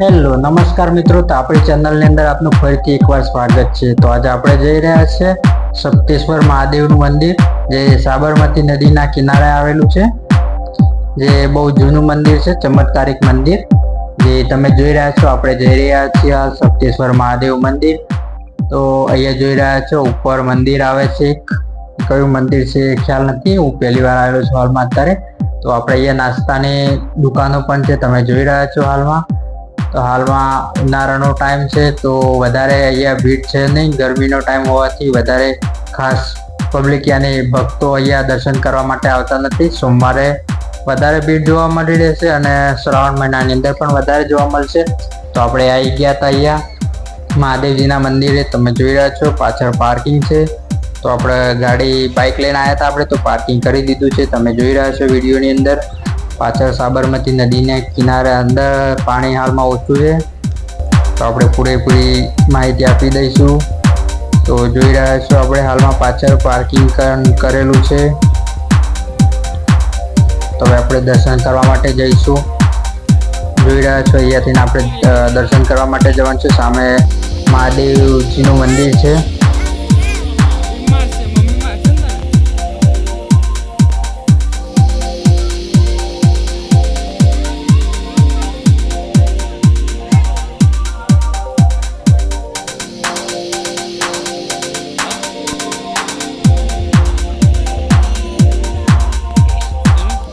Hello નમસ્કાર મિત્રો, તો આપણી ચેનલની અંદર આપનું ફરીથી એકવાર સ્વાગત છે। તો આજે આપણે જઈ રહ્યા છે સપ્તેશ્વર મહાદેવનું મંદિર, જે સાબરમતી નદીના કિનારે આવેલું છે, જે બહુ જૂનું મંદિર છે, ચમત્કારિક મંદિર જે તમે જોઈ રહ્યા છો। આપણે જઈ રહ્યા છીએ આ સપ્તેશ્વર મહાદેવ મંદિર। તો અહીંયા જોઈ રહ્યા છો ઉપર મંદિર આવે છે, કયું મંદિર છે ખ્યાલ નથી, હું પહેલી વાર આવેલો છું હાલમાં અત્યારે। તો આપણે અહીંયા નાસ્તાની દુકાનો પણ છે, તમે જોઈ રહ્યા છો હાલમાં। તો હાલમાં ઉનાળાનો ટાઈમ છે, તો વધારે અહીંયા ભીડ છે નહીં, ગરમીનો ટાઈમ હોવાથી વધારે ખાસ પબ્લિક યાની ભક્તો અહીંયા દર્શન કરવા માટે આવતા નથી। સોમવારે વધારે ભીડ જોવા મળી રહેશે અને શ્રાવણ મહિનાની અંદર પણ વધારે જોવા મળશે। તો આપણે આવી ગયા હતા અહીંયા મહાદેવજીના મંદિરે, તમે જોઈ રહ્યા છો પાછળ પાર્કિંગ છે। તો આપણે ગાડી બાઇક લઈને આવ્યા હતા આપણે, તો પાર્કિંગ કરી દીધું છે, તમે જોઈ રહ્યા છો વિડીયોની અંદર। પાછળ સાબરમતી નદીને કિનારે અંદર પાણી હાલમાં ઓછું છે, તો આપણે પૂરેપૂરી માહિતી આપી દઈશું। તો જોઈ રહ્યા છો આપણે હાલમાં પાછળ પાર્કિંગ કરેલું છે, તો હવે આપણે દર્શન કરવા માટે જઈશું। જોઈ રહ્યા છો અહીંયાથી આપણે દર્શન કરવા માટે જવાનું છે। સામે મહાદેવજીનું મંદિર છે।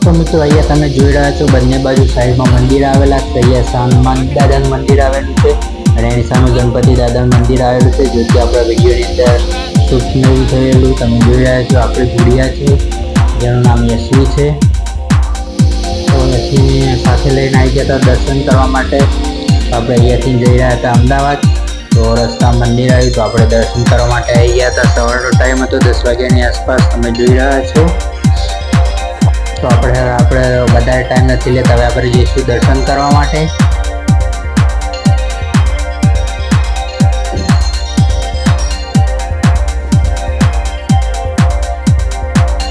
તો મિત્રો અહીંયા તમે જોઈ રહ્યા છો બંને બાજુ સાઈડમાં મંદિર આવેલા છે। અહીંયા હનુમાન દાદાનું મંદિર આવેલું છે અને એની સામે ગણપતિ દાદાનું મંદિર આવેલું છે, જે કે આપણા વિડીયોની અંદર સૂક્ષ્મ થયેલું તમે જોઈ રહ્યા છો। આપણે ગુડિયા છે જેનું નામ યશવી છે, તો યશવીને સાથે લઈને આવી ગયા હતા દર્શન કરવા માટે। તો આપણે અહીંયાથી જઈ રહ્યા હતા અમદાવાદ, તો રસ્તા મંદિર આવ્યું, તો આપણે દર્શન કરવા માટે આવી ગયા હતા। સવારનો ટાઈમ હતો 10 વાગ્યાની આસપાસ, તમે જોઈ રહ્યા છો। તો આપણે વધારે ટાઈમ નથી લેતા, હવે આપણે જઈશું દર્શન કરવા માટે।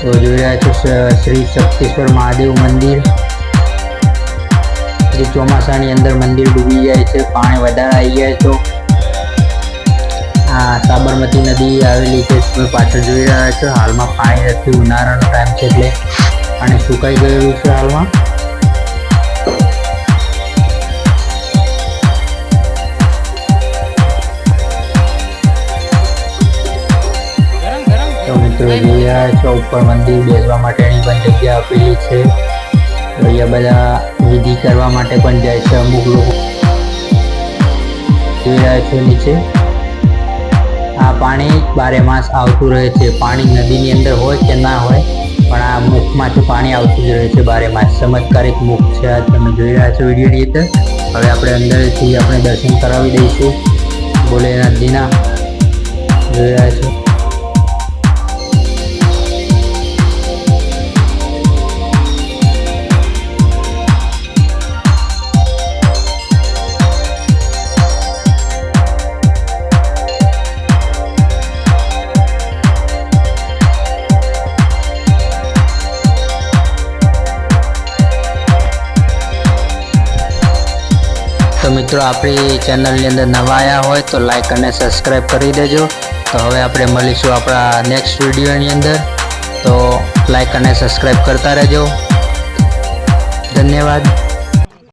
તો જોઈ રહ્યા છો શ્રી સપ્તેશ્વર મહાદેવ મંદિર, જે ચોમાસાની અંદર મંદિર ડૂબી જાય છે, પાણી વધારે આવી જાય તો આ સાબરમતી નદી આવેલી છે, તમે પાછળ જોઈ રહ્યા છો। હાલમાં પાણી નથી, ઉનાળાનો ટાઈમ છે એટલે પાણી સુકાઈ ગયેલું છે હાલમાં। તો મિત્રો જોયા છો ઉપર મંદિર બેસવા માટેની પણ જગ્યા આપેલી છે, અહીંયા બધા વિધિ કરવા માટે પણ જાય છે અમુક લોકો, જોઈ રહ્યા છો નીચે। આ પાણી 12 માસ આવતું રહે છે, પાણી નદીની અંદર હોય કે ના હોય પણ આ મુખમાંથી પાણી આવતું જ રહે છે 12 માસ। ચમત્કારિક મુખ છે આ, તમે જોઈ રહ્યા છો વિડીયોની અંદર। હવે આપણે અંદરથી આપણે દર્શન કરાવી દઈશું ભોલેનાથજીના, જોઈ રહ્યા છો। તો મિત્રો આપણી ચેનલની અંદર નવા આવ્યા હોય તો લાઈક અને સબસ્ક્રાઈબ કરી દેજો। તો હવે આપણે મળીશું આપણા નેક્સ્ટ વિડીયોની અંદર, તો લાઈક અને સબસ્ક્રાઈબ કરતા રહેજો। ધન્યવાદ।